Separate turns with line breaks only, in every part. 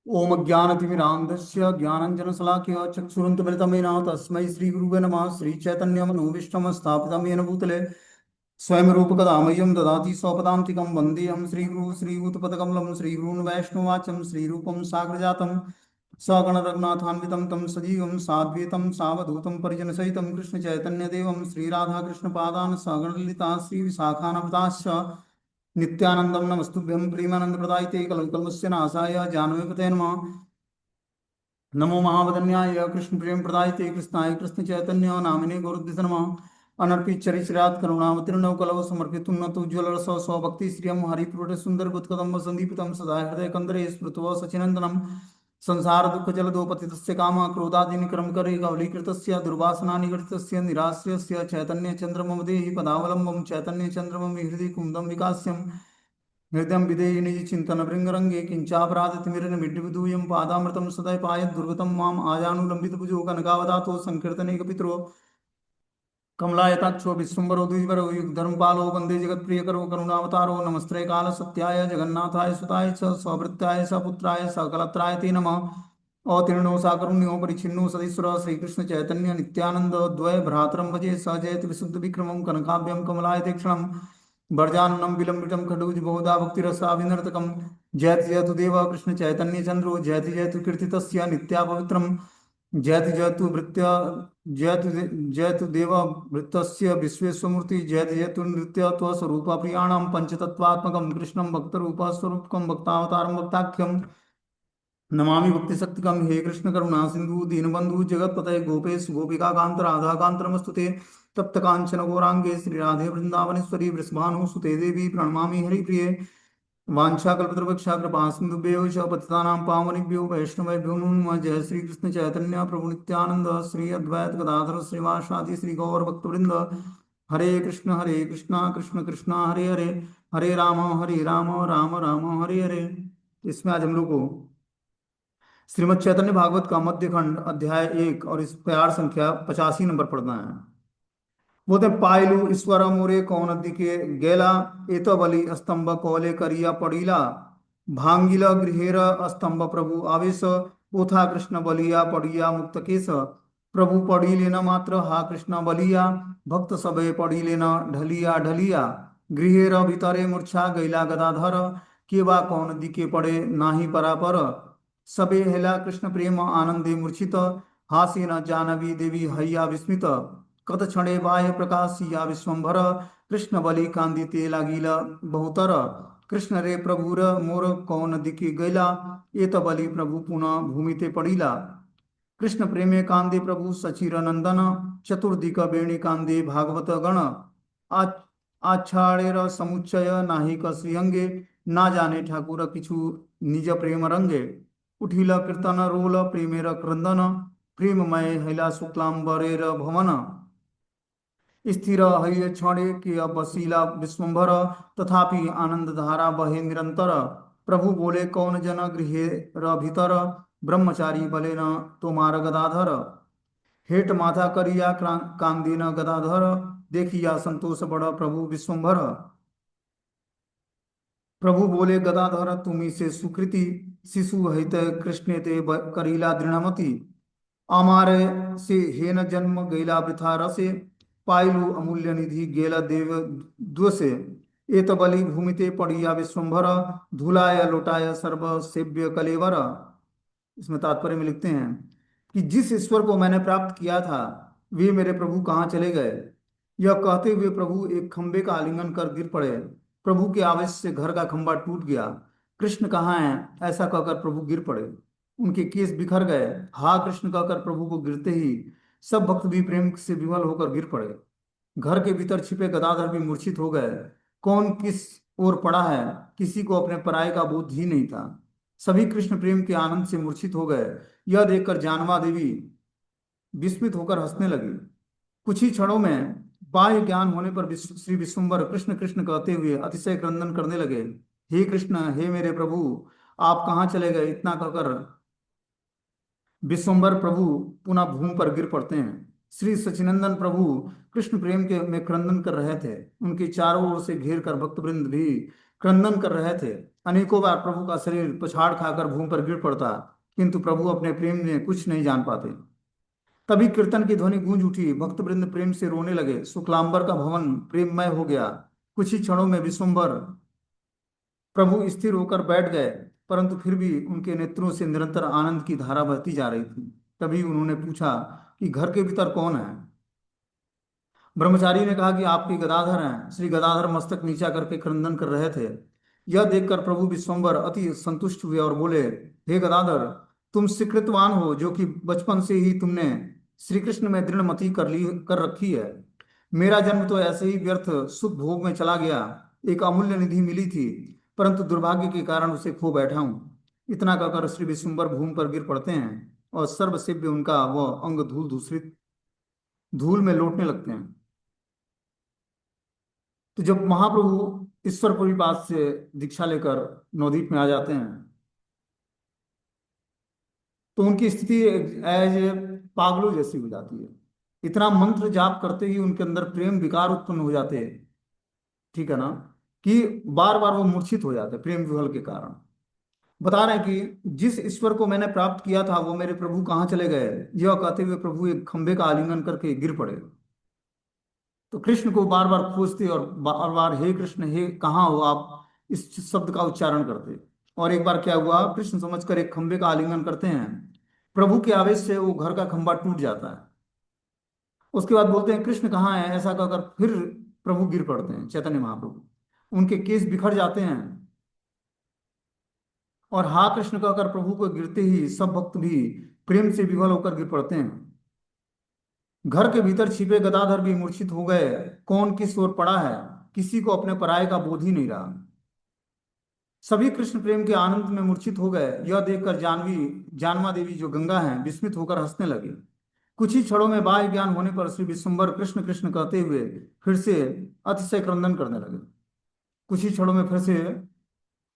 ओम ज्ञानतिमिरान्धस्य ज्ञानञ्जनशलाकया चक्षुरुन्मिलितं येन तस्मै श्रीगुरुवे नमः। श्रीचैतन्यमनोभीष्टं स्थापितं येन भूतले स्वयं रूपकदा मह्यं ददाति स्वपदान्तिकं। वन्देऽहं श्रीगुरुं श्रीयुतपदकमलं श्रीगुरून् वैष्णवाचं श्रीरूपं साग्रजातं सगणरघुनाथान्वितं तं सजीवं साद्वैतं सावधूतं परिजनसहितं कृष्णचैतन्यदेवं श्रीराधाकृष्णपादान् सगणललिता श्रीविशाखान्विताश्च नित्यानंदम नमस्तुभ्यं प्रेमानंद प्रदायते कलकलमस्य नाशाय जानवीपते नमः। नमो महावदन्याय कृष्ण प्रेम प्रदायते कृष्णाय कृष्ण चैतन्य नामिने गौरद्विष नमः। अनर्पित चरिचरात करुणावतीर्णव कलव समर्पितुं न उज्ज्वल रस स्वभक्ति श्रियं हरिपुरुष सुंदर गुत्कदम्ब संदीपितं सदा हृदय कंदरे स्मृतव सचिनंदनम संसार दुःख जलदो पतितस्य काम क्रोधादीनि क्रम करे गौलीकृतस्य दुर्वासना निगडितस्य निराश्रयस्य चैतन्य चंद्रमम देहि पदावलंबं चैतन्य चंद्रमं हृदि कुंदम विकास्यम् हृदय विधेयि निज चिंतन भृंगरंगे किंचापराधतिमिरमिड्डूयं पादामृतं सदा पायत् दुर्गतं माम आजानुलंबित भुजो कनकावदातो संकीर्तने कपित्रो कमलायताक्षो विश्वम्बरो द्विजवरो युगधर्मपालो वंदे जगत्प्रियकरो करुणावतारो नमस्ते काल सत्याय जगन्नाथाय सुताय च स्वभृत्याय सपुत्राय सकलत्राय ते नमः। अवतीर्णो साकरुण्यो परिच्छिन्नो सदीश्वर श्रीकृष्ण चैतन्य नित्यानंद द्वय भ्रातरं भजे सजयति विशुद्ध विक्रमं कनकाभ्यं कमलाय तीक्ष्णं वर्जाननं विलंबितं खडूज बहुधा भक्तिरसाविनर्तकं। जयति जयतु देव कृष्ण चैतन्य चंद्रो जयति जयतु कीर्तितस्य नित्या पवित्रम्। जयति जयतु भृत्य जयतु जयतु देव भृतस्य विश्वेश्वमूर्ति जयति जयतु नृत्य स्वरूप प्रियाणां पंचतत्वात्मकं कृष्णं भक्तरूप स्वरूपकं भक्तावतारं भक्ताख्यं नमामि भक्तिशक्तिकं। हे कृष्ण करुणा सिंधु दीनबंधु जगत्पते गोपेश गोपिका कांत राधा कांत नमस्तुते। तप्त कांचन गौरांगे श्री राधे वृंदावनेश्वरी वृषभानुसुते देवी प्रणमामि हरिप्रिये। वाञ्छाकल्पतरुवृक्षा कृपा सिन्धुभ्यो च पतितानां पावनेभ्यो वैष्णवेभ्यो नमो नमः। जय श्री कृष्ण चैतन्य प्रभु नित्यानंद श्री अद्वैत गदाधर श्रीवासादि श्री गौर भक्तवृंद। हरे कृष्ण कृष्ण कृष्ण हरे हरे हरे राम राम राम हरे हरे। इसमें आज हम लोग को श्रीमद् चैतन्य भागवत का मध्य खंड अध्याय 1 और इस प्यार संख्या 85 नंबर पढ़ना है। बोलते पायलू ईश्वर मोरे कौन दिके गेला एत बलि स्तंभ कोले करिया पड़ीला भांगिल गृहेर स्तंभ प्रभु आवेश पोथा कृष्ण बलिया पड़िया मुक्त केश प्रभु पड़ी लेना मात्र हा कृष्ण बलिया भक्त सबे पड़ी लेना ढलिया ढलिया गृहेर भीतरे मूर्छा गैला गदाधर केवा कौन दिके पड़े नाही परापर सबे हेला कृष्ण प्रेम आनंदे मूर्छित हासी न जानवी देवी हैया विस्मित कत क्षणे बाह्य प्रकाशिया विश्वम्भर कृष्ण बलि कांदिते लागिल बहुतर कृष्ण रे प्रभुर मोर कौन दिखि गैला एत बलि प्रभु पुनः भूमिते पड़िला कृष्ण प्रेमे कांदे प्रभु सचिर नंदन चतुर्दिक बेणी कांदे भागवत गण आ आछाड़ेर समुच्चय नाहिक श्रीअंगे ना जाने ठाकुर किछु निज प्रेम रंगे उठिल कीर्तन रोल प्रेमेर क्रंदन प्रेममय हैला शुक्लांबरेर भवन स्थिर हय क्षणे के बसीला विश्वम्भर तथापि आनंद धारा बहे निरंतर प्रभु बोले कौन जन गृहे र भीतर ब्रह्मचारी बले न तुम्हार गदाधर हेट माथा करिया कांदीन गदाधर देखिया संतोष बड़ प्रभु विश्वम्भर प्रभु बोले गदाधर तुम्ही से सुकृति शिशु हित कृष्ण ते करीला दृढ़मति अमारे से हेन जन्म गैला वृथा रसे पाइलु अमूल्य निधि गेल देव द्वसे एत बलि भूमिते पड़िया विश्वम्भर धुलाय लोटाय सर्व सेव्य कलेवर। इसमें तात्पर्य में लिखते हैं कि जिस ईश्वर को मैंने प्राप्त किया था वे मेरे प्रभु कहाँ चले गए। यह कहते हुए प्रभु एक खंबे का आलिंगन कर गिर पड़े। प्रभु के आवेश से घर का खंबा टूट गया। कृष्ण कहाँ हैं ऐसा कहकर प्रभु गिर पड़े। उनके केस बिखर गए। हा कृष्ण कहकर प्रभु को गिरते ही सब भक्त भी प्रेम से विवल होकर गिर पड़े। घर के भीतर छिपे गदाधर भी मूर्छित हो गए। कौन किस ओर पड़ा है किसी को अपने पराये का बोध ही नहीं था। सभी कृष्ण प्रेम के आनंद से मूर्छित हो गए। यह देखकर जानवा देवी विस्मित होकर हंसने लगी। कुछ ही क्षणों में बाह्य ज्ञान होने पर श्री विश्वम्बर कृष्ण कृष्ण कहते हुए अतिशय क्रंदन करने लगे। हे कृष्ण हे मेरे प्रभु आप कहाँ चले गए इतना कहकर विश्वम्बर प्रभु पुनः भूमि पर गिर पड़ते हैं। श्री सचिनंदन प्रभु कृष्ण प्रेम के में क्रंदन कर रहे थे। उनके चारों ओर से घेर कर भक्तवृंद भी क्रंदन कर रहे थे। अनेकों बार प्रभु का शरीर पछाड़ खाकर भूमि पर गिर पड़ता, किंतु प्रभु अपने प्रेम में कुछ नहीं जान पाते। तभी कीर्तन की ध्वनि गूंज उठी, भक्त वृंद प्रेम से रोने लगे, शुक्लांबर का भवन प्रेममय हो गया। कुछ ही क्षणों में विश्वम्भर प्रभु स्थिर होकर बैठ गए, परंतु फिर भी उनके नेत्रों से निरंतर आनंद की धारा बहती जा रही थी। तभी उन्होंने पूछा कि घर के भीतर कौन है। ब्रह्मचारी ने कहा कि आपकी गदाधर हैं। श्री गदाधर मस्तक नीचा करके क्रंदन कर रहे थे। यह देखकर प्रभु विश्वम्भर अति संतुष्ट हुए और बोले, हे गदाधर, तुम सुकृतवान हो, जो कि बचपन से ही तुमने श्री कृष्ण में दृढ़ मति कर रखी है। मेरा जन्म तो ऐसे ही व्यर्थ सुख भोग में चला गया। एक अमूल्य निधि मिली थी, परंतु दुर्भाग्य के कारण उसे खो बैठा हूँ। इतना कहकर श्री विश्वम्भर भूमि पर गिर पड़ते हैं और सर्वसेव्य उनका वह अंग धूल दूसरित धूल में लौटने लगते हैं। तो जब महाप्रभु ईश्वरपुरी पास से दीक्षा लेकर नवदीप में आ जाते हैं, तो उनकी स्थिति एज ए पागलों जैसी हो जाती है। इतना मंत्र जाप करते ही उनके अंदर प्रेम विकार उत्पन्न हो जाते हैं, ठीक है ना, कि बार बार वो मूर्छित हो जाते हैं प्रेम विह्वल के कारण। बता रहे हैं कि जिस ईश्वर को मैंने प्राप्त किया था वो मेरे प्रभु कहाँ चले गए। यह कहते हुए प्रभु एक खंबे का आलिंगन करके गिर पड़े। तो कृष्ण को बार बार खोजते और बार बार हे कृष्ण, हे कहाँ हो आप, इस शब्द का उच्चारण करते। और एक बार क्या हुआ, कृष्ण समझकर एक खंबे का आलिंगन करते हैं। प्रभु के आवेश से वो घर का खंबा टूट जाता है। उसके बाद बोलते हैं कृष्ण कहाँ है, ऐसा कहकर फिर प्रभु गिर पड़ते हैं, चैतन्य महाप्रभु। उनके केस बिखर जाते हैं और हा कृष्ण कहकर प्रभु को गिरते ही सब भक्त भी प्रेम से विवल होकर गिर पड़ते हैं। घर के भीतर छिपे गदाधर भी मूर्छित हो गए। कौन किस ओर पड़ा है, किसी को अपने पराये का बोध ही नहीं रहा। सभी कृष्ण प्रेम के आनंद में मूर्छित हो गए। यह देखकर जानवी जानमा देवी जो गंगा हैं विस्मित होकर हंसने लगे। कुछ ही क्षणों में बाह्य ज्ञान होने पर श्री विश्वम्भर कृष्ण कृष्ण कहते हुए फिर से अतिशय क्रंदन करने लगे। कुछ ही क्षणों में फिर से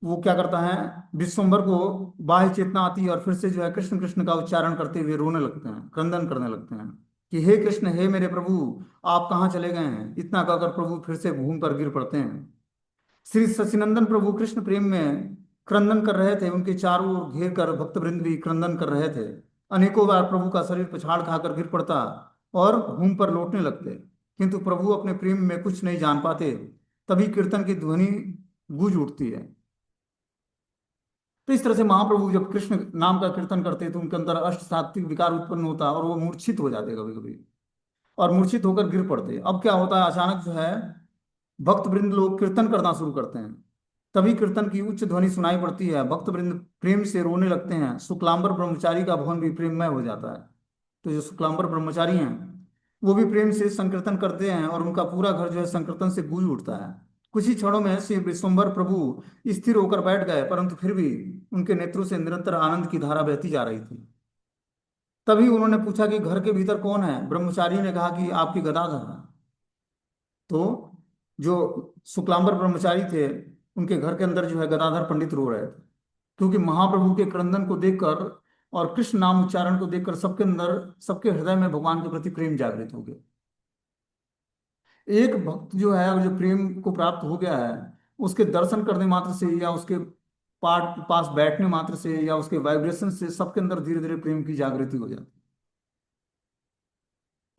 वो क्या करता है, विश्वम्भर को बाह्य चेतना आती है और फिर से जो है कृष्ण कृष्ण का उच्चारण करते हुए रोने लगते हैं, क्रंदन करने लगते हैं कि हे कृष्ण, हे मेरे प्रभु, आप कहाँ चले गए हैं। इतना कहकर प्रभु फिर से भूमि पर गिर पड़ते हैं। श्री सचिनंदन प्रभु कृष्ण प्रेम में क्रंदन कर रहे थे। उनके चारों ओर घेर कर भक्तवृंद भी क्रंदन कर रहे थे। अनेकों बार प्रभु का शरीर पछाड़ खाकर गिर पड़ता और भूमि पर लौटने लगते, किंतु प्रभु अपने प्रेम में कुछ नहीं जान पाते। तभी कीर्तन की ध्वनि गूंज उठती है। तो इस तरह से महाप्रभु जब कृष्ण नाम का कीर्तन करते तो उनके अंदर अष्ट सात्विक विकार उत्पन्न होता और वो मूर्छित हो जाते कभी कभी, और मूर्छित होकर गिर पड़ते। अब क्या होता है, अचानक जो है भक्त वृंद लोग कीर्तन करना शुरू करते हैं। तभी कीर्तन की उच्च ध्वनि सुनाई पड़ती है। भक्त वृंद प्रेम से रोने लगते हैं। शुक्लांबर ब्रह्मचारी का भवन भी प्रेममय हो जाता है। तो जो शुक्लांबर ब्रह्मचारी हैं वो भी प्रेम से संकीर्तन करते हैं और उनका पूरा घर जो है संकीर्तन से गूंज उठता है। कुछ ही क्षणों में श्री विश्वम्भर प्रभु स्थिर होकर बैठ गए, परंतु फिर भी उनके नेत्रों से निरंतर आनंद की धारा बहती जा रही थी। तभी उन्होंने पूछा कि घर के भीतर कौन है। ब्रह्मचारी ने कहा कि आपकी गदाधर है। तो जो शुक्लांबर ब्रह्मचारी थे उनके घर के अंदर जो है गदाधर पंडित रो रहे थे, क्योंकि महाप्रभु के क्रंदन को देखकर और कृष्ण नाम उच्चारण को देखकर सबके अंदर, सबके हृदय में भगवान के प्रति प्रेम जागृत हो गया। एक भक्त जो है जो प्रेम को प्राप्त हो गया है, उसके दर्शन करने मात्र से या उसके पास बैठने मात्र से या उसके वाइब्रेशन से सबके अंदर धीरे धीरे प्रेम की जागृति हो जाती है।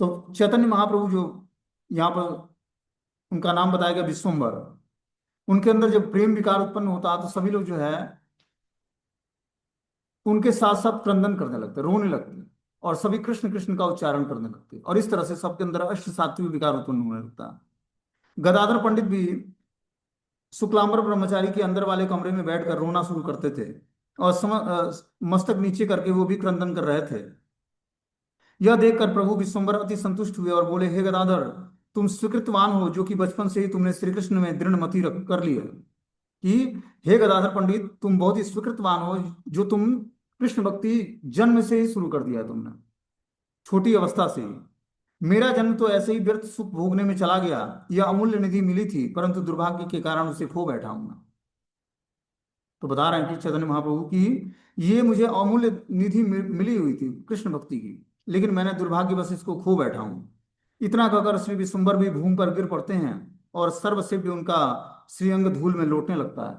तो चैतन्य महाप्रभु जो यहाँ पर उनका नाम बताया गया विश्वम्भर, उनके अंदर जब प्रेम विकार उत्पन्न होता है तो सभी लोग जो है उनके साथ साथ क्रंदन करने लगते, रोने लगते और सभी कृष्ण कृष्ण का उच्चारण करने लगते, और इस तरह से सबके अंदर अष्ट सात्विक विकार उत्पन्न होने लगता है। गदाधर पंडित भी शुक्लांबर ब्रह्मचारी के अंदर वाले कमरे में बैठकर रोना शुरू करते थे और मस्तक नीचे करके वो भी क्रंदन कर रहे थे। यह देखकर प्रभु विश्वम्भर अति संतुष्ट हुए और बोले, हे गदाधर, तुम स्वीकृतवान हो, जो कि बचपन से ही तुमने श्री कृष्ण में दृढ़ मति कर ली है। कि हे गदाधर पंडित, तुम बहुत ही स्वीकृतवान हो, जो तुम कृष्ण भक्ति जन्म से ही शुरू कर दिया है तुमने, छोटी अवस्था से ही। मेरा जन्म तो ऐसे ही व्यर्थ सुख भोगने में चला गया। यह अमूल्य निधि मिली थी, परंतु दुर्भाग्य के कारण उसे खो बैठा हूं मैं। तो बता रहे हैं कि चैतन्य महाप्रभु की ये मुझे अमूल्य निधि मिली हुई थी कृष्ण भक्ति की, लेकिन मैंने दुर्भाग्यवश इसको खो बैठा हूं। इतना कहकर श्री विश्वम्भर भी भूमि पर गिर पड़ते हैं और सर्वसेव्य उनका श्रीअंग धूल में लौटने लगता है।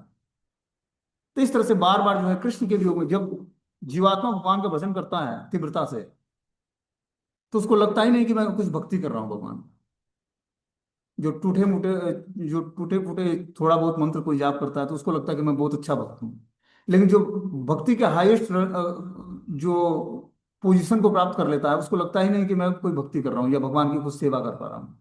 तो इस तरह से बार बार जो है कृष्ण के वियोग में जब जीवात्मा भगवान का भजन करता है तीव्रता से, तो उसको लगता ही नहीं कि मैं कुछ भक्ति कर रहा हूँ भगवान। जो टूटे मुटे जो टूटे फूटे थोड़ा बहुत मंत्र कोई जाप करता है तो उसको लगता है कि मैं बहुत अच्छा भक्त हूँ। लेकिन जो भक्ति के हाईएस्ट जो पोजीशन को प्राप्त कर लेता है उसको लगता ही नहीं कि मैं कोई भक्ति कर रहा हूँ या भगवान की कुछ सेवा कर पा रहा हूँ।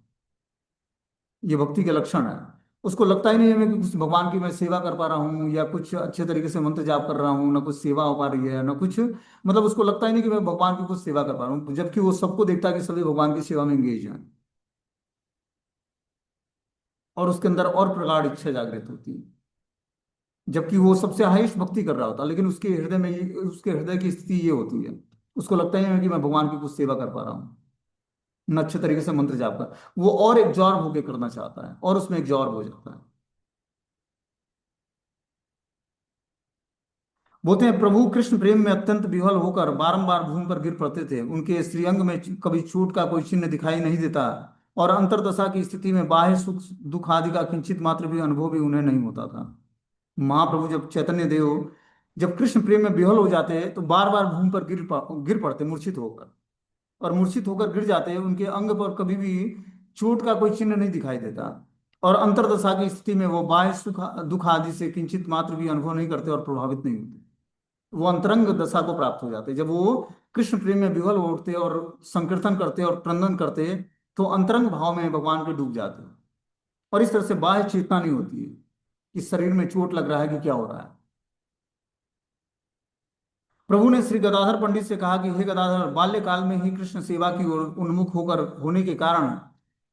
ये भक्ति के लक्षण है। उसको लगता ही नहीं है मैं कि कुछ भगवान की मैं सेवा कर पा रहा हूँ या कुछ अच्छे तरीके से मंत्र जाप कर रहा हूँ, ना कुछ सेवा हो पा रही है ना कुछ, मतलब उसको लगता ही नहीं कि मैं भगवान की कुछ सेवा कर पा रहा हूँ, जबकि वो सबको देखता है कि सभी भगवान की सेवा में एंगेज हैं। और उसके अंदर और प्रगाढ़ इच्छा जागृत होती है, जबकि वो सबसे हाईएस्ट भक्ति कर रहा होता है, लेकिन उसके हृदय की स्थिति ये होती है, उसको लगता ही नहीं कि मैं भगवान की कुछ सेवा कर पा रहा हूँ, न अच्छे तरीके से मंत्र जाप कर। वो और एक जॉर्ब होके करना चाहता है और उसमें एक जॉर्ब हो जाता है। बोलते हैं प्रभु कृष्ण प्रेम में अत्यंत विह्वल होकर बारंबार भूमि पर गिर पड़ते थे। उनके श्रीअंग में कभी चोट का कोई चिन्ह दिखाई नहीं देता और अंतरदशा की स्थिति में बाह्य सुख दुख आदि का किंचित मात्र भी अनुभव भी उन्हें नहीं होता था। महाप्रभु जब चैतन्य देव जब कृष्ण प्रेम में विह्वल हो जाते तो बार बार भूमि पर गिर पड़ते मूर्छित होकर, और मूर्छित होकर गिर जाते, उनके अंग पर कभी भी चोट का कोई चिन्ह नहीं दिखाई देता और अंतरदशा की स्थिति में वो बाह्य सुख दुख आदि से किंचित मात्र भी अनुभव नहीं करते और प्रभावित नहीं होते। वो अंतरंग दशा को प्राप्त हो जाते जब वो कृष्ण प्रेम में विह्वल उठते और संकीर्तन करते और क्रंदन करते, तो अंतरंग भाव में भगवान के डूब जाते। और इस तरह से बाह्य चेतना नहीं होती है कि शरीर में चोट लग रहा है कि क्या हो रहा है। प्रभु ने श्री गदाधर पंडित से कहा कि हे गदाधर, बाल्यकाल में ही कृष्ण सेवा की ओर उन्मुख होकर होने के कारण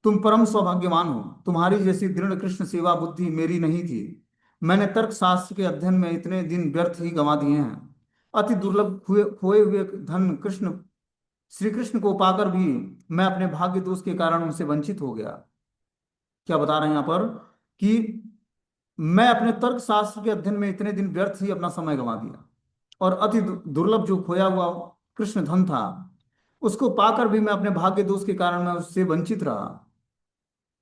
तुम परम सौभाग्यवान हो। तुम्हारी जैसी दृढ़ कृष्ण सेवा बुद्धि मेरी नहीं थी। मैंने तर्क शास्त्र के अध्ययन में इतने दिन व्यर्थ ही गंवा दिए हैं। अति दुर्लभ खोए हुए धन कृष्ण श्री कृष्ण को पाकर भी मैं अपने भाग्य दोष के कारण उनसे वंचित हो गया। क्या बता रहे हैं यहाँ पर कि मैं अपने तर्क शास्त्र के अध्ययन में इतने दिन व्यर्थ ही अपना समय गंवा दिया और अति दुर्लभ जो खोया हुआ कृष्ण धन था उसको पाकर भी मैं अपने भाग्य दोष के कारण मैं उससे वंचित रहा।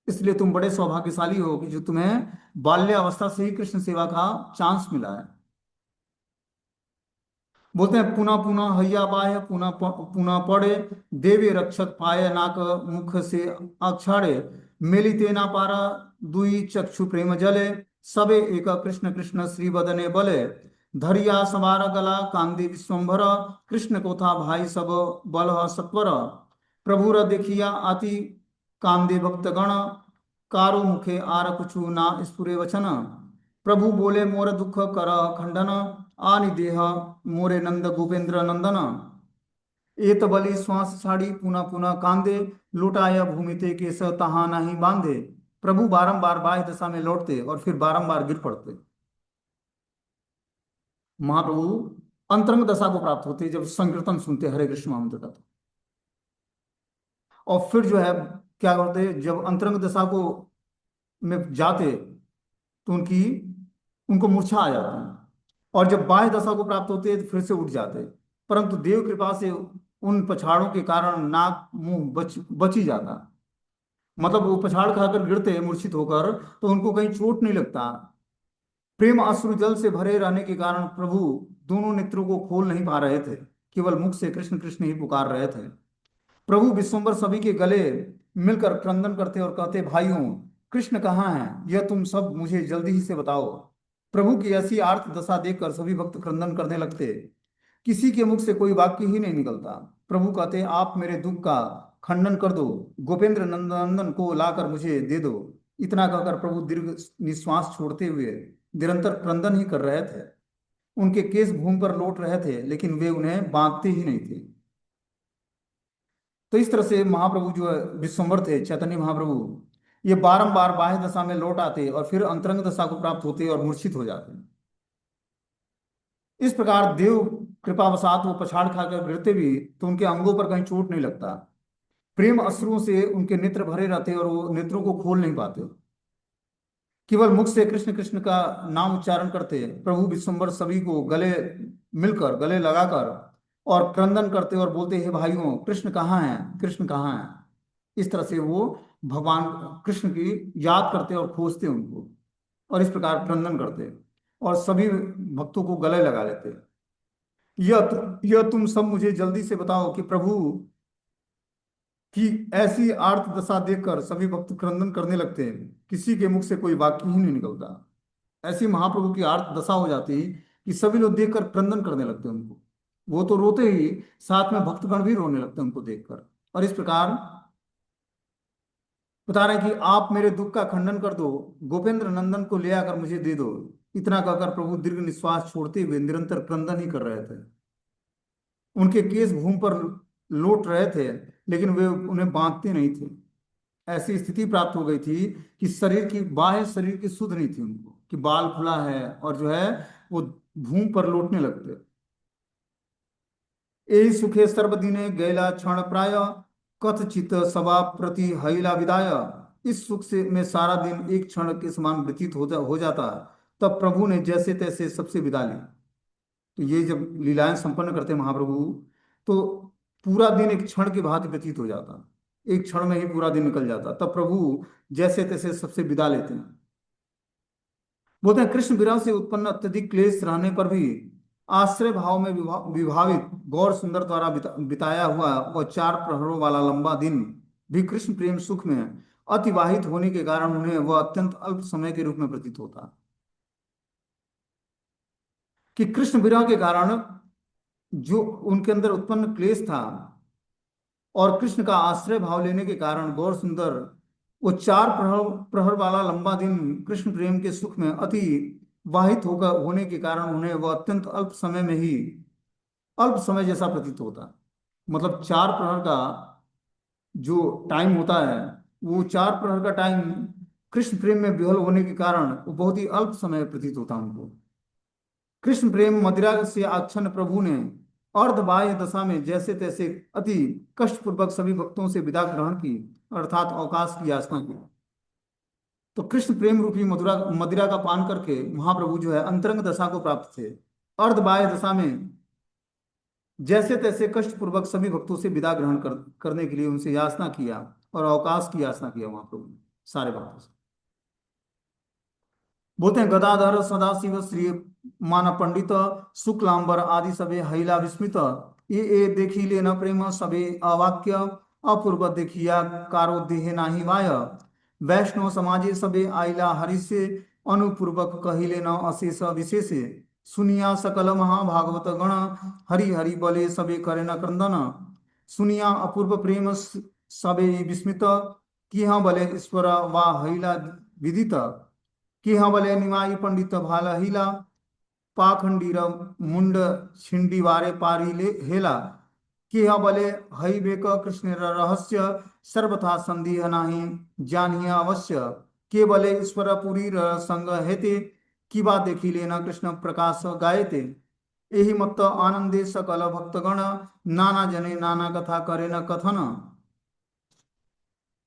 इसलिए तुम बड़े सौभाग्यशाली हो कि जो तुम्हें बाल्यावस्था से ही कृष्ण सेवा का चांस मिला है। बोलते हैं पुनः पुनः हैया बाह्य पुनः पुनः पड़े, देवी रक्षक पाए नाक मुख से अक्षाड़े, मेलिते ना पारा दुई चक्षु प्रेम जले, सबे एक कृष्ण कृष्ण श्री बदने बले, धरिया सवार गला कांदी विश्वम्भर, कृष्ण को था भाई सब बल सत्वर, प्रभुर देखिया अति कांदे भक्त गण, कारो मुखे आर कुछु ना स्फुरे वचन, प्रभु बोले मोर दुख कर खंडन, आनि देह मोरे नंद गोपेंद्र नंदन, एत बलि श्वास छाड़ी पुनः पुनः कांदे, लुटाया भूमि ते केस तहाँ नहीं बांधे। प्रभु बारंबार बाह्य दशा में लौटते और फिर बारंबार गिर पड़ते। महाप्रभु अंतरंग दशा को प्राप्त होते जब संकीर्तन सुनते हरे कृष्ण महामंत्र का। और फिर जो है क्या करते, जब अंतरंग दशा को में जाते तो उनको मूर्छा आ जाती है, और जब बाह्य दशा को प्राप्त होते तो फिर से उठ जाते। परंतु देव कृपा से उन पछाड़ों के कारण नाक मुंह बच ही जाता। मतलब वो पछाड़ खाकर गिरते मूर्छित होकर तो उनको कहीं चोट नहीं लगता। प्रेम अश्रु जल से भरे रहने के कारण प्रभु दोनों नेत्रों को खोल नहीं पा रहे थे, केवल मुख से कृष्ण कृष्ण ही पुकार रहे थे। प्रभु विश्वम्बर सभी के गले मिलकर क्रंदन करते और कहते, भाइयों कृष्ण कहाँ हैं, यह तुम सब मुझे जल्दी ही से बताओ। प्रभु की ऐसी आर्त दशा देखकर सभी भक्त क्रंदन करने लगते। किसी के मुख से कोई वाक्य ही नहीं निकलता। प्रभु कहते, आप मेरे दुख का खंडन कर दो, गोपेंद्र नंदन को लाकर मुझे दे दो। इतना कहकर प्रभु दीर्घ निश्वास छोड़ते हुए निरंतर क्रंदन ही कर रहे थे। उनके केस भूमि पर लौट रहे थे लेकिन वे उन्हें बांधते ही नहीं थे। तो इस तरह से महाप्रभु जो है विश्वम्बर थे चैतन्य महाप्रभु, ये बारंबार बाह्य दशा में लौट आते और फिर अंतरंग दशा को प्राप्त होते और मूर्छित हो जाते। इस प्रकार देव कृपावशात वो पछाड़ खाकर गिरते भी तो उनके अंगों पर कहीं चोट नहीं लगता। प्रेम अश्रुओं से उनके नेत्र भरे रहते और वो नेत्रों को खोल नहीं पाते। केवल मुख से कृष्ण कृष्ण का नाम उच्चारण करते प्रभु विश्वम्बर सभी को मिलकर गले लगाकर और क्रंदन करते और बोलते, हे भाइयों कृष्ण कहाँ हैं, कृष्ण कहाँ हैं। इस तरह से वो भगवान कृष्ण की याद करते और खोजते उनको और इस प्रकार क्रंदन करते। और सभी भक्तों को गले लगा लेते। यह तुम सब मुझे जल्दी से बताओ कि प्रभु की ऐसी आर्त दशा देखकर सभी भक्त क्रंदन करने लगते हैं, किसी के मुख से कोई वाक्य ही नहीं निकलता। ऐसी महाप्रभु की आर्त दशा हो जाती कि सभी लोग देखकर क्रंदन करने लगते हैं उनको। वो तो रोते ही, साथ में भक्तगण भी रोने लगते हैं उनको देखकर। और इस प्रकार बता रहे हैं कि आप मेरे दुख का खंडन कर दो, गोपेंद्र नंदन को ले आकर मुझे दे दो। इतना कहकर प्रभु दीर्घ निश्वास छोड़ते हुए निरंतर क्रंदन ही कर रहे थे। उनके केस भूमि पर लौट रहे थे, लेकिन वे उन्हें बांधते नहीं थे। ऐसी स्थिति प्राप्त हो गई थी कि शरीर की, बाह्य शरीर की सुध नहीं थी उनको, कि बाल खुला है और जो है वो भूमि पर लौटने लगते। यही सुखे सर्वदिने गैला क्षण प्राय, कथचित सभा प्रति हैला विदाय। इस सुख से में सारा दिन एक क्षण के समान व्यतीत हो जाता। तब प्रभु ने जैसे तैसे सबसे विदा ली। तो ये जब लीलाएं संपन्न करते महाप्रभु, तो पूरा दिन एक क्षण के भांति व्यतीत हो जाता, एक क्षण में ही पूरा दिन निकल जाता। तब प्रभु जैसे तैसे सबसे विदा लेते हैं। बोलते हैं कृष्ण विरह से उत्पन्न अत्यधिक क्लेश रहने पर भी आश्रय भाव में विभावित गौर सुंदर द्वारा बिताया हुआ वह 4 प्रहरों वाला लंबा दिन भी कृष्ण प्रेम सुख में अतिवाहित होने के कारण उन्हें वह अत्यंत अल्प समय के रूप में प्रतीत होता। कि कृष्ण विरह के कारण जो उनके अंदर उत्पन्न क्लेश था, और कृष्ण का आश्रय भाव लेने के कारण गौर सुंदर वो 4 प्रहर प्रहर वाला लंबा दिन कृष्ण प्रेम के सुख में अति वाहित होकर होने के कारण उन्हें वह अत्यंत अल्प समय में ही अल्प समय जैसा प्रतीत होता। मतलब 4 प्रहर का जो टाइम होता है, वो 4 प्रहर का टाइम कृष्ण प्रेम में विह्वल होने के कारण वो बहुत ही अल्प समय प्रतीत होता उनको। कृष्ण प्रेम मदिरा से आच्छन्न प्रभु ने अर्धबाह्य दशा में जैसे तैसे अति कष्टपूर्वक सभी भक्तों से विदा ग्रहण की, अर्थात अवकाश की याचना की। तो कृष्ण प्रेम रूपी मधुरा मदिरा का पान करके महाप्रभु जो है अंतरंग दशा को प्राप्त थे। अर्धबाह्य दशा में जैसे तैसे कष्टपूर्वक सभी भक्तों से विदा ग्रहण करने के लिए उनसे याचना किया, और अवकाश की याचना किया महाप्रभु ने सारे भक्तों से। बोलते हैं गदाधर सदाशिव श्री मान पंडित शुक्लांबर आदि सबे हैला विस्मित, ये देखी ले न प्रेम सबे अवाक्य, अपूर्व देखिया कारो देहे नाही वाय। वैष्णव समाजे सबे आइला हरि से, अनुपूर्वक कहिले न अशेष विशेष। सुनिया सकल महाभागवत गण, हरि हरि बले सबे करे न क्रंदन। सुनिया अपूर्व प्रेम सबे विस्मित, किह बले ईश्वर वा हैला विदित। कि हाँ बले निमाई पंडित भाल हिला, पाखंडीर मुंड छिंडी वारे पारी ले हेला। कि हाँ बले हई बेक कृष्ण रहस्य, सर्वथा संदेह नाही जानिए अवश्य। के बले ईश्वर पुरी संग हेते, कि बा देखी लेना कृष्ण प्रकाश गायते। यही मत आनंदे सकल भक्तगण, नाना जने नाना कथा करे न कथन।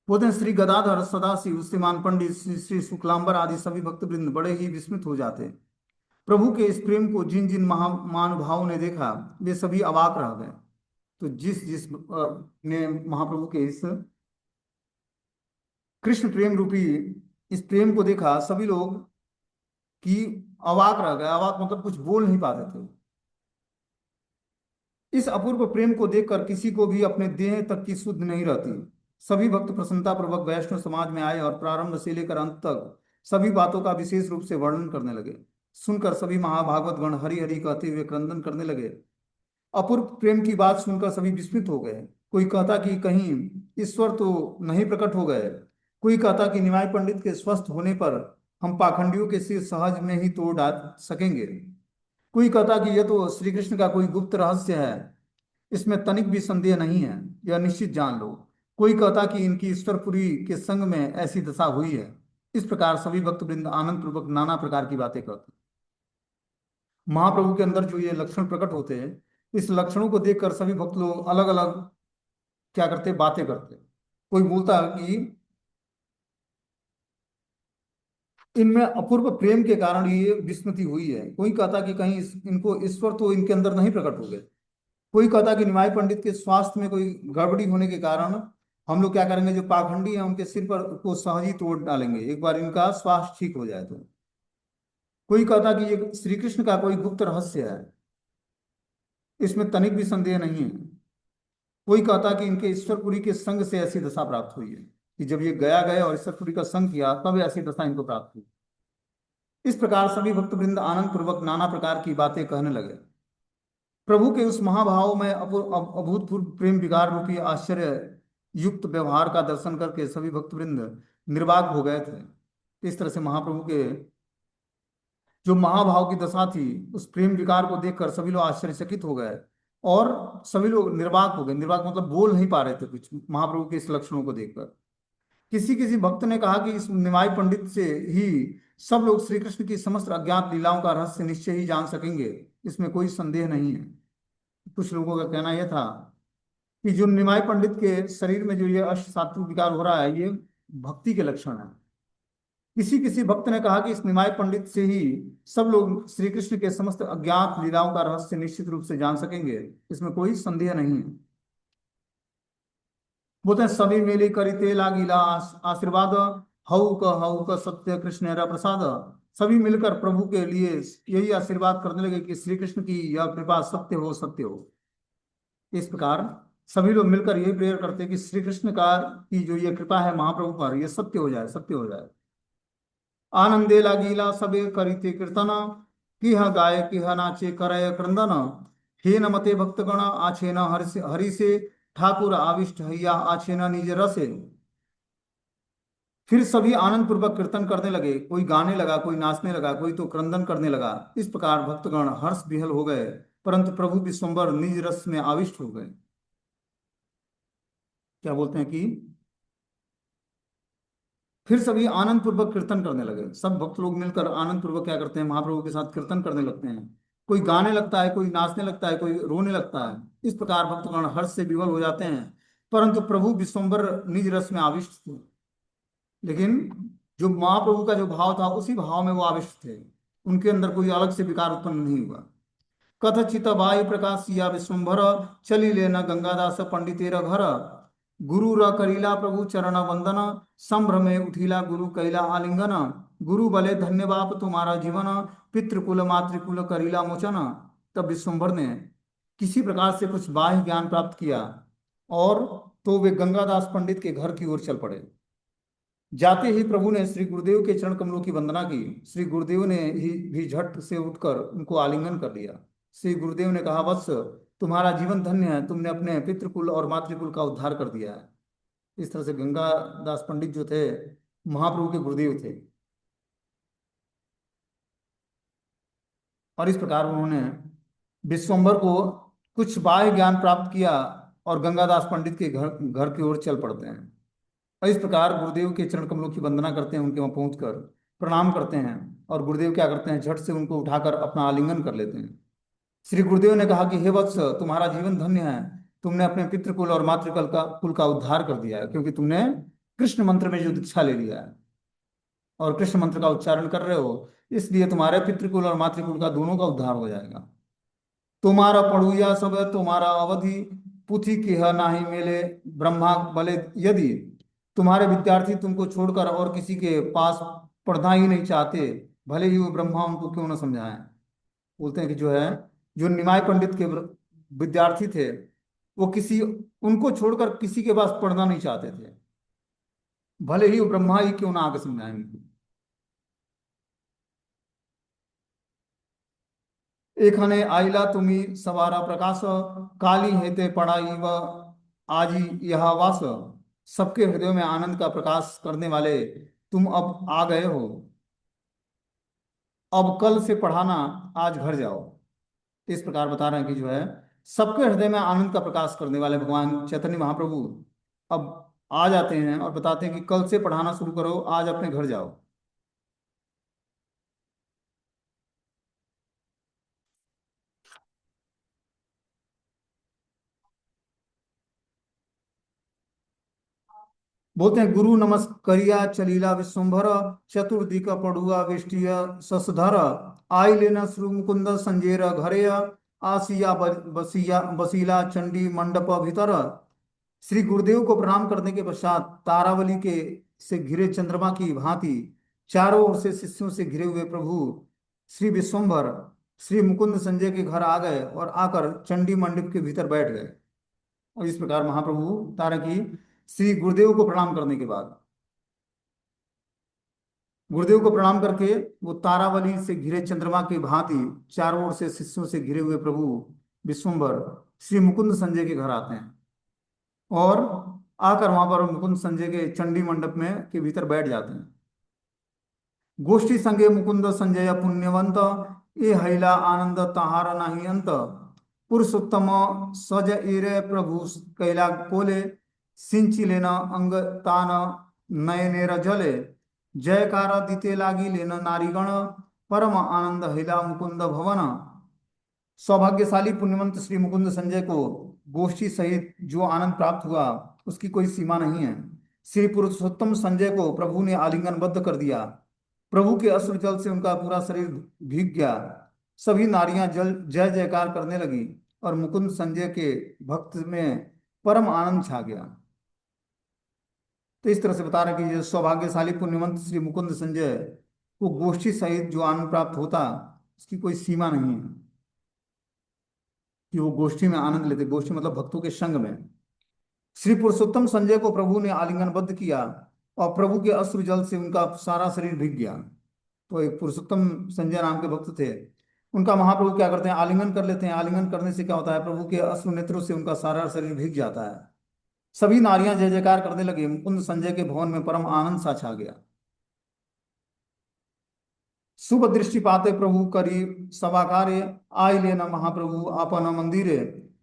बोलते हैं श्री गदाधर सदाशिव श्रीमान पंडित श्री श्री शुक्लांबर आदि सभी भक्तवृंद बड़े ही विस्मित हो जाते। प्रभु के इस प्रेम को जिन जिन महानुभावों ने देखा, वे सभी अवाक रह गए। तो जिस जिस ने महाप्रभु के इस कृष्ण प्रेम रूपी इस प्रेम को देखा, सभी लोग की अवाक रह गए। अवाक मतलब कुछ बोल नहीं पाते थे। इस अपूर्व प्रेम को देखकर किसी को भी अपने देह तक की सुध नहीं रहती। सभी भक्त प्रसन्नता पूर्वक वैष्णव समाज में आए और प्रारंभ से लेकर अंत तक सभी बातों का विशेष रूप से वर्णन करने लगे। सुनकर सभी महाभागवत गण हरि हरि कहते हुए क्रंदन करने लगे। अपूर्व प्रेम की बात सुनकर सभी विस्मित हो गए। कोई कहता कि कहीं ईश्वर तो नहीं प्रकट हो गए, कोई कहता कि निमाई पंडित के स्वस्थ होने पर हम पाखंडियों के सिर सहज में ही तोड़ डाल सकेंगे। कोई कहता कि यह तो श्री कृष्ण का कोई गुप्त रहस्य है, इसमें तनिक भी संदेह नहीं है, यह निश्चित जान लो। कोई कहता कि इनकी ईश्वरपुरी के संग में ऐसी दशा हुई है। इस प्रकार सभी भक्तवृंद आनंद पूर्वक नाना प्रकार की बातें करते। महाप्रभु के अंदर जो ये लक्षण प्रकट होते हैं, इस लक्षणों को देखकर सभी भक्त लोग अलग अलग क्या करते, बातें करते। कोई बोलता है कि इनमें अपूर्व प्रेम के कारण ये विस्मृति हुई है। कोई कहता कि कहीं इनको ईश्वर तो इनके अंदर नहीं प्रकट हो गए। कोई कहता कि निमाई पंडित के स्वास्थ्य में कोई गड़बड़ी होने के कारण हम लोग क्या करेंगे, जो पाखंडी हैं उनके सिर पर को सहज ही तोड़ डालेंगे, एक बार इनका स्वास्थ्य ठीक हो जाए तो। कोई कहता कि ये श्री कृष्ण का कोई गुप्त रहस्य है, इसमें तनिक भी संदेह नहीं है। कोई कहता कि इनके ईश्वरपुरी के संग से ऐसी दशा प्राप्त हुई है, कि जब ये गया गए और ईश्वरपुरी का संग किया तब ऐसी दशा इनको प्राप्त हुई। इस प्रकार सभी भक्त वृंद आनंद पूर्वक नाना प्रकार की बातें कहने लगे। प्रभु के उस महाभाव में अभूतपूर्व प्रेम विकार रूपी आश्चर्य युक्त व्यवहार का दर्शन करके सभी भक्तवृंद निर्वाक हो गए थे। इस तरह से महाप्रभु के जो महाभाव की दशा थी, उस प्रेम विकार को देखकर सभी लोग आश्चर्यचकित हो गए और सभी लोग निर्वाक हो गए। निर्वाक मतलब बोल नहीं पा रहे थे कुछ महाप्रभु के इस लक्षणों को देखकर। किसी किसी भक्त ने कहा कि इस निमाई पंडित से ही सब लोग श्री कृष्ण की समस्त अज्ञात लीलाओं का रहस्य निश्चय ही जान सकेंगे, इसमें कोई संदेह नहीं है। कुछ लोगों का कहना यह था कि जो निमाई पंडित के शरीर में जो ये अष्ट सात्विक विकार हो रहा है, ये भक्ति के लक्षण है। किसी किसी भक्त ने कहा कि इस निमाय पंडित से ही सब लोग श्री कृष्ण के समस्त अज्ञात लीलाओं का रहस्य निश्चित रूप से जान सकेंगे, इसमें कोई संदेह नहीं है। बोलते हैं सभी मिली करिते लागिला आशीर्वाद, हऊ क सत्य कृष्ण प्रसाद। सभी मिलकर प्रभु के लिए यही आशीर्वाद करने लगे कि श्री कृष्ण की यह कृपा सत्य हो, सत्य हो। इस प्रकार सभी लोग मिलकर यही प्रेयर करते हैं कि श्री कृष्ण का की जो ये कृपा है महाप्रभु पर, ये सत्य हो जाए, सत्य हो जाए। आनंदे लागीला सबे करिते कीर्तन, किह गाय किह नाचे करय क्रंदन। हे नमते भक्तगण आछेन हरि से, ठाकुर आविष्ट हैया आछेन निज रसे। फिर सभी आनंद पूर्वक कीर्तन करने लगे, कोई गाने लगा, कोई नाचने लगा, कोई तो क्रंदन करने लगा। इस प्रकार भक्तगण हर्ष विहल हो गए, परंतु प्रभु विश्वम्बर निज रस में आविष्ट हो गए। क्या बोलते हैं कि फिर सभी आनंद पूर्वक कीर्तन करने लगे। सब भक्त लोग मिलकर आनंद पूर्वक क्या करते हैं, महाप्रभु के साथ कीर्तन करने लगते हैं। कोई गाने लगता है, कोई नाचने लगता है, कोई रोने लगता है। इस प्रकार भक्तगण हर्ष से विवल हो जाते हैं, परंतु प्रभु विश्वम्बर निज रस में आविष्ट थे। लेकिन जो महाप्रभु का जो भाव था, उसी भाव में वो आविष्ट थे, उनके अंदर कोई अलग से विकार उत्पन्न नहीं हुआ। कथचित वायु प्रकाश सिया विश्वम्भर, चली लेना गंगादास पंडितेर घर। गुरु र करीला प्रभु चरण वंदन, संभ्रमे उठिला गुरु कैला आलिंगन। गुरु बले धन्य बाप तुम्हारा जीवन, पितृकुल मातृकुल करीला मोचन। तब विश्वम्भर ने किसी प्रकार से कुछ बाह्य ज्ञान प्राप्त किया और तो वे गंगादास पंडित के घर की ओर चल पड़े। जाते ही प्रभु ने श्री गुरुदेव के चरण कमलों की वंदना की। श्री गुरुदेव ने ही भी झट से उठकर उनको आलिंगन कर लिया। श्री गुरुदेव ने कहा, वत्स तुम्हारा जीवन धन्य है, तुमने अपने पितृकुल और मातृकुल का उद्धार कर दिया है। इस तरह से गंगादास पंडित जो थे, महाप्रभु के गुरुदेव थे, और इस प्रकार उन्होंने विश्वम्भर को कुछ बाह्य ज्ञान प्राप्त किया और गंगादास पंडित के घर घर की ओर चल पड़ते हैं। और इस प्रकार गुरुदेव के चरण कमलों की वंदना करते हैं, उनके वहां पहुंचकर प्रणाम करते हैं, और गुरुदेव क्या करते हैं, झट से उनको उठाकर अपना आलिंगन कर लेते हैं। श्री गुरुदेव ने कहा कि हे वत्स तुम्हारा जीवन धन्य है, तुमने अपने पितृकुल और मातृकुल का कुल का उद्धार कर दिया है, क्योंकि तुमने कृष्ण मंत्र में जो दीक्षा ले लिया है और कृष्ण मंत्र का उच्चारण कर रहे हो, इसलिए तुम्हारे पितृकुल और मातृकुल का दोनों का उद्धार हो जाएगा। तुम्हारा पढ़ुया सब तुम्हारा अवधि, पुथि किह नाही मेले ब्रह्मा बले यदि। तुम्हारे विद्यार्थी तुमको छोड़कर और किसी के पास पढ़ना ही नहीं चाहते, भले ही वो ब्रह्मा उनको क्यों न समझाएं। बोलते हैं कि जो है, जो निमाय पंडित के विद्यार्थी थे, वो किसी उनको छोड़कर किसी के पास पढ़ना नहीं चाहते थे, भले ही वो ब्रह्मा ही क्यों ना आगे समझाएं उनको। एखने आइला तुम्ही सवारा प्रकाश, काली हेते पढ़ाई व आजी यह वास। सबके हृदय में आनंद का प्रकाश करने वाले तुम अब आ गए हो, अब कल से पढ़ाना, आज घर जाओ। इस प्रकार बता रहे हैं कि जो है, सबके हृदय में आनंद का प्रकाश करने वाले भगवान चैतन्य महाप्रभु अब आ जाते हैं और बताते हैं कि कल से पढ़ाना शुरू करो, आज अपने घर जाओ। बोलते हैं गुरु नमस्करिया चलीला विश्वम्भर, चतुर्दिक पढ़ुआ विष्टिय ससधर। आई लेना श्री मुकुंद संजेर घरे, आसिया बसिया बसीला चंडी मंडप भीतर। श्री गुरुदेव को प्रणाम करने के पश्चात तारावली के से घिरे चंद्रमा की भांति चारों ओर से शिष्यों से घिरे हुए प्रभु श्री विश्वम्भर श्री मुकुंद संजय के घर आ गए और आकर चंडी मंडप के भीतर बैठ गए। और इस प्रकार महाप्रभु तारकी श्री गुरुदेव को प्रणाम करने के बाद, गुरुदेव को प्रणाम करके वो तारावली से घिरे चंद्रमा की भांति चारों ओर से शिष्यों से घिरे हुए प्रभु विश्वम्भर श्री मुकुंद संजय के घर आते हैं और आकर वहां पर मुकुंद संजय के चंडी मंडप में के भीतर बैठ जाते हैं। गोष्ठी संगे मुकुंद संजय पुण्यवंत, ए हैला आनंद तहार नाही अंत। पुरुषोत्तम सज एरे प्रभु कैला कोले, सिंची लेना अंग तान नयनेर जले। जयकार दिते लागी लेना नारीगण, परम आनंद हैला मुकुंद भवन। सौभाग्यशाली पुण्यवंत श्री मुकुंद संजय को गोष्ठी सहित जो आनंद प्राप्त हुआ उसकी कोई सीमा नहीं है। श्री पुरुषोत्तम संजय को प्रभु ने आलिंगनबद्ध कर दिया। प्रभु के अश्रु जल से उनका पूरा शरीर भीग गया। सभी नारियां जल जय जयकार करने लगी और मुकुंद संजय के भक्त में परम आनंद छा गया। तो इस तरह से बता रहे कि ये सौभाग्यशाली पुण्यवंत श्री मुकुंद संजय को गोष्ठी सहित जो आनंद प्राप्त होता उसकी कोई सीमा नहीं है कि वो गोष्ठी में आनंद लेते। गोष्ठी मतलब भक्तों के संग में। श्री पुरुषोत्तम संजय को प्रभु ने आलिंगनबद्ध किया और प्रभु के अश्रु जल से उनका सारा शरीर भीग गया। तो एक पुरुषोत्तम संजय नाम के भक्त थे, उनका महाप्रभु क्या करते हैं, आलिंगन कर लेते हैं। आलिंगन करने से क्या होता है, प्रभु के अश्रु नेत्रों से उनका सारा शरीर भीग जाता है। सभी नारियां जय जयकार करने लगी। मुकुंद संजय के भवन में परम आनंद सा छा गया। शुभ दृष्टि पाते प्रभु करी सभा कार्य, आई लेना महाप्रभु आपन मंदिरे।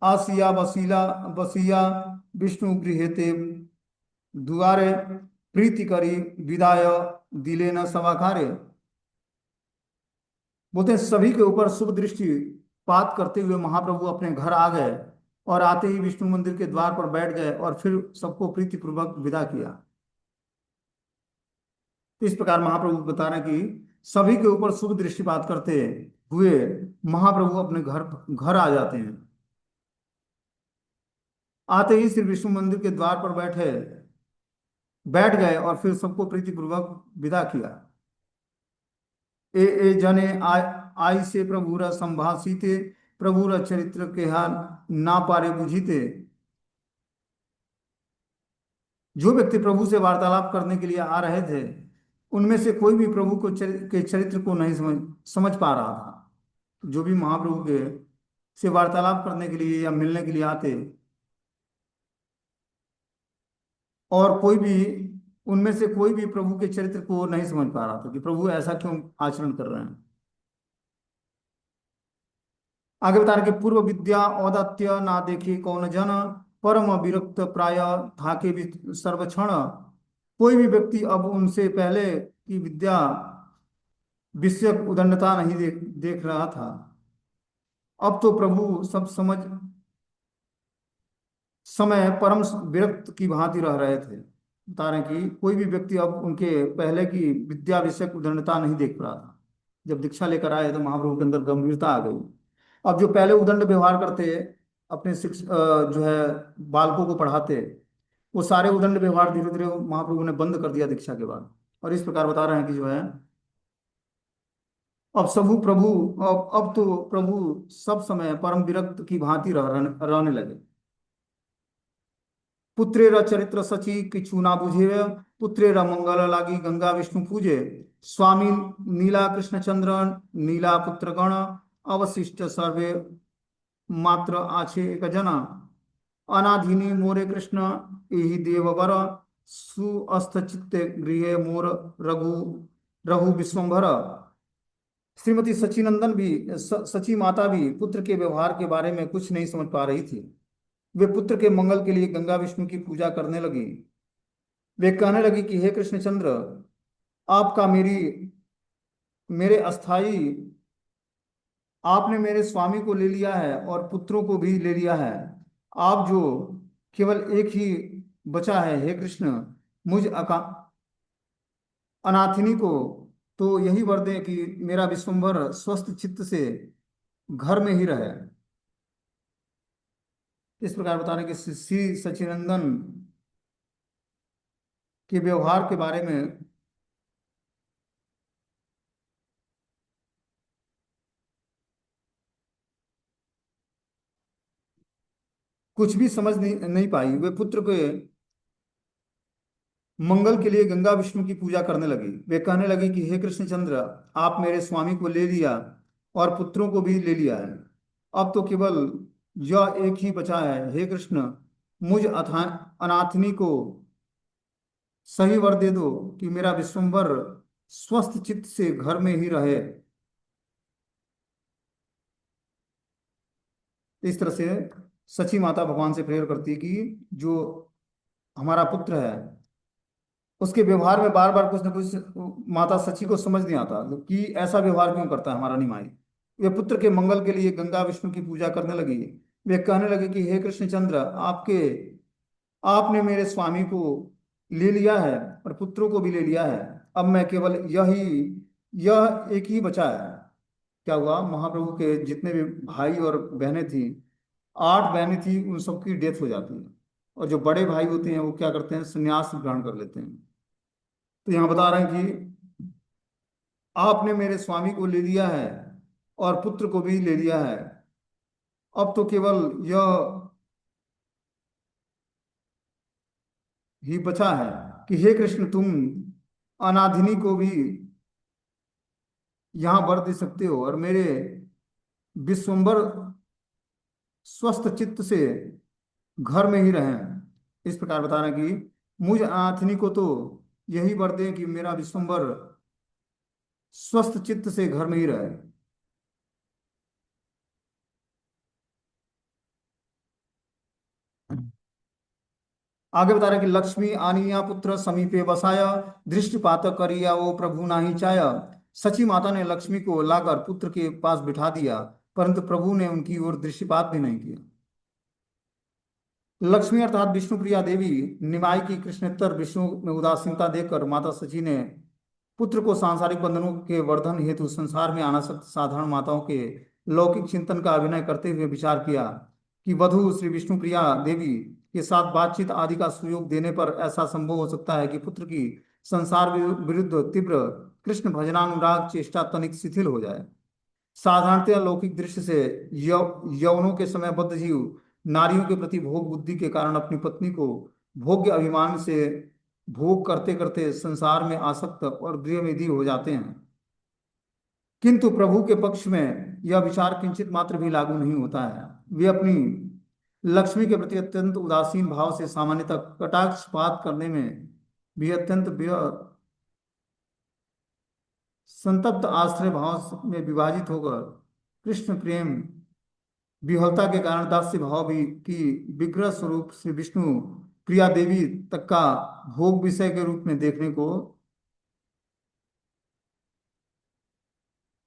आसिया बसीला बसिया विष्णु गृहेते दुआरे, प्रीति करी विदाय दिले न सभा कार्य। बोलते हैं सभी के ऊपर शुभ दृष्टि पात करते हुए महाप्रभु अपने घर आ गए और आते ही विष्णु मंदिर के द्वार पर बैठ गए और फिर सबको प्रीतिपूर्वक विदा किया। इस प्रकार महाप्रभु बता रहे हैं कि सभी के ऊपर शुभ दृष्टिपात करते हुए महाप्रभु अपने घर घर आ जाते हैं। आते ही श्री विष्णु मंदिर के द्वार पर बैठ गए और फिर सबको प्रीतिपूर्वक विदा किया। ए जने आई से प्रभुर संभाषिते, प्रभुर चरित्र के हाल ना पारे बुझीते। जो व्यक्ति प्रभु से वार्तालाप करने के लिए आ रहे थे उनमें से कोई भी प्रभु को के चरित्र को नहीं समझ पा रहा था। जो भी महाप्रभु के से वार्तालाप करने के लिए या मिलने के लिए आते और कोई भी उनमें से कोई भी प्रभु के चरित्र को नहीं समझ पा रहा था कि प्रभु ऐसा क्यों आचरण कर रहे हैं। आगे बता रहे कि पूर्व विद्या औदात्य ना देखे कौन जन, परम विरक्त प्राय थाके भी सर्वक्षण। कोई भी व्यक्ति अब उनसे पहले की विद्या विषयक उदंडता नहीं देख रहा था। अब तो प्रभु सब समय परम विरक्त की भांति रह रहे थे। बता रहे हैं कि कोई भी व्यक्ति अब उनके पहले की विद्या विषयक उदंडता नहीं देख रहा था। जब दीक्षा लेकर आए तो महाप्रभु के अंदर गंभीरता आ गई। अब जो पहले उदंड व्यवहार करते अपने जो है बालकों को पढ़ाते, वो सारे उदंड व्यवहार धीरे धीरे महाप्रभु ने बंद कर दिया दीक्षा के बाद। और इस प्रकार बता रहे हैं कि जो है अब सबू प्रभु अब तो प्रभु सब समय परम विरक्त की भांति रहने लगे। पुत्रेर चरित्र सची किछु ना बुझे, पुत्रेर मंगल लागी गंगा विष्णु पूजे। स्वामी नीला कृष्णचंद्र नीला पुत्र गण, अवशिष्ट सर्वे मात्र आछे एक जना। अनाधिनी मोरे कृष्ण एहि देववर, सुअस्थ चित्ते गृहे मोर रघु रघु विश्वम्भर। श्रीमती सचिनंदन भी सची माता भी पुत्र के व्यवहार के बारे में कुछ नहीं समझ पा रही थी। वे पुत्र के मंगल के लिए गंगा विष्णु की पूजा करने लगी। वे कहने लगी कि हे कृष्णचंद्र, आपका मेरे अस्थाई आपने मेरे स्वामी को ले लिया है और पुत्रों को भी ले लिया है। आप जो केवल एक ही बचा है, हे कृष्ण, मुझ अनाथिनी को तो यही वर दें कि मेरा विश्वम्भर स्वस्थ चित्त से घर में ही रहे। इस प्रकार बता रहे कि श्री सचिनंदन के व्यवहार के बारे में कुछ भी समझ नहीं पाई। वे पुत्र के मंगल के लिए गंगा विष्णु की पूजा करने लगी। वे कहने लगी कि हे कृष्णचंद्र, आप मेरे स्वामी को ले लिया और पुत्रों को भी ले लिया है। अब तो केवल यह एक ही बचा है। हे कृष्ण, मुझ अनाथनी को सही वर दे दो कि मेरा विश्वम्भर स्वस्थ चित्त से घर में ही रहे। इस तरह से सची माता भगवान से प्रेयर करती है कि जो हमारा पुत्र है उसके व्यवहार में बार बार कुछ ना कुछ माता सची को समझ नहीं आता कि ऐसा व्यवहार क्यों करता है हमारा निमाई। वे पुत्र के मंगल के लिए गंगा विष्णु की पूजा करने लगी। वे कहने लगे कि हे कृष्णचंद्र, आपके आपने मेरे स्वामी को ले लिया है और पुत्रों को भी ले लिया है। अब मैं केवल यह एक ही बचा है। क्या हुआ, महाप्रभु के जितने भी भाई और बहनें थी, 8 बहनें थी, उन सबकी डेथ हो जाती है। और जो बड़े भाई होते हैं वो क्या करते हैं, संन्यास ग्रहण कर लेते हैं। तो यहाँ बता रहे हैं कि आपने मेरे स्वामी को ले लिया है और पुत्र को भी ले लिया है। अब तो केवल यह ही बचा है कि हे कृष्ण, तुम अनाधिनी को भी यहाँ वर दे सकते हो और मेरे विश्वम्भर स्वस्थ चित्त से घर में ही रहें। इस प्रकार बता रहे हैं कि मुझ अनाथिनी को तो यही वर दें कि मेरा विश्वम्भर स्वस्थ चित्त से घर में ही रहे। आगे बता रहे हैं कि लक्ष्मी आनिया पुत्र समीपे बसाया, दृष्टिपात करिया वो प्रभु नाही चाया। सची माता ने लक्ष्मी को लाकर पुत्र के पास बिठा दिया, परंतु प्रभु ने उनकी ओर दृष्टिपात भी नहीं किया। लक्ष्मी अर्थात विष्णुप्रिया देवी निमाई की कृष्णोत्तर विष्णु में उदासीनता देखकर माता सची ने पुत्र को सांसारिक बंधनों के वर्धन हेतु संसार में अनासक्त साधारण माताओं के लौकिक चिंतन का अभिनय करते हुए विचार किया कि वधु श्री विष्णुप्रिया देवी के साथ बातचीत आदि का सुयोग देने पर ऐसा संभव हो सकता है कि पुत्र की संसार विरुद्ध तीव्र कृष्ण भजनानुराग चेष्टा तनिक शिथिल हो जाए। साधारणतया लौकिक दृश्य से यौवनों के समय बद्ध जीव नारियों के प्रति भोग बुद्धि के कारण अपनी पत्नी को भोग्य अभिमान से भोग करते करते संसार में आसक्त और गृहमेधी हो जाते हैं। किंतु प्रभु के पक्ष में यह विचार किंचित मात्र भी लागू नहीं होता है। वे अपनी लक्ष्मी के प्रति अत्यंत उदासीन भाव से सामान्यतः कटाक्षपात करने में भी अत्यंत संतप्त आश्रय भाव में विभाजित होकर कृष्ण प्रेम विह्वलता के कारण दास्य भाव भी की विग्रह स्वरूप श्री विष्णु प्रिया देवी तक का भोग विषय के रूप में देखने को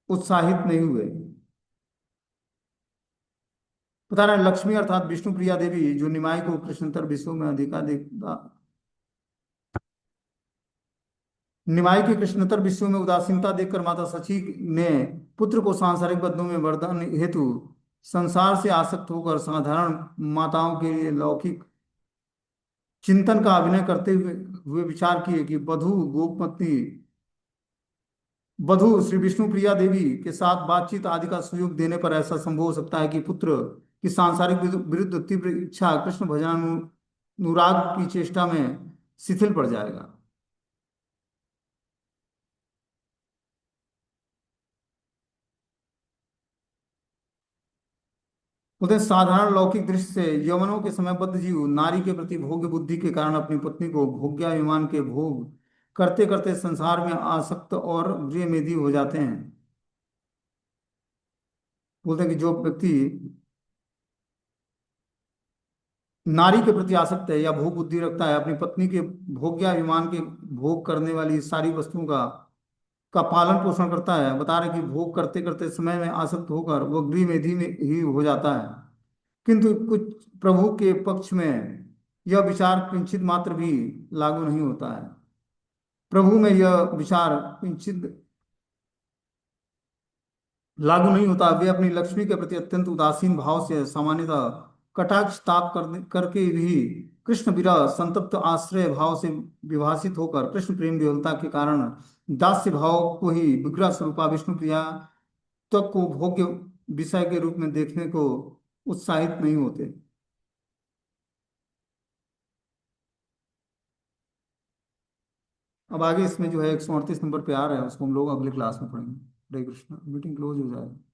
उत्साहित नहीं हुए। पता नहीं, लक्ष्मी अर्थात विष्णु प्रिया देवी जो निमाई को कृष्णतर विश्व में अधिकाधिक निमाई के कृष्णतर विश्व में उदासीनता देखकर माता सची ने पुत्र को सांसारिक बंधनों में वरदान हेतु संसार से आसक्त होकर साधारण माताओं के लिए लौकिक चिंतन का अभिनय करते हुए विचार किए कि वधु श्री विष्णु प्रिया देवी के साथ बातचीत आदि का सुयोग देने पर ऐसा संभव हो सकता है कि पुत्र की सांसारिक विरुद्ध तीव्र इच्छा कृष्ण भजनानुराग की चेष्टा में शिथिल पड़ जाएगा। उधर साधारण लौकिक दृष्टि से यवनों के समय बद्ध जीव नारी के प्रति भोग्य बुद्धि के कारण अपनी पत्नी को भोग्याभिमान के भोग करते करते संसार में आसक्त और गृहमेधी हो जाते हैं। बोलते हैं कि जो व्यक्ति नारी के प्रति आसक्त है या भोग बुद्धि रखता है, अपनी पत्नी के भोग्याभिमान के भोग करने वाली सारी वस्तुओं का पालन पोषण करता है। बता रहे कि भोग करते करते समय में आसक्त होकर वह गृहमेधी में ही हो जाता है। किंतु कुछ प्रभु के पक्ष में यह विचार किंचित मात्र भी लागू नहीं होता है। प्रभु में यह विचार किंचित लागू नहीं होता। वे अपनी लक्ष्मी के प्रति अत्यंत उदासीन भाव से सामान्यतः कटाक्ष ताप करके भी कृष्ण विरह संतप्त आश्रय भाव से विभाषित होकर कृष्ण प्रेम विह्वलता के कारण दास्य भाव को ही विग्रह स्वरूपा विष्णु प्रिया तक को भोग्य विषय के रूप में देखने को उत्साहित नहीं होते। अब आगे इसमें जो है 138 नंबर पे आ रहा है, उसको हम लोग अगले क्लास में पढ़ेंगे। हरे कृष्णा, मीटिंग क्लोज हो जाए।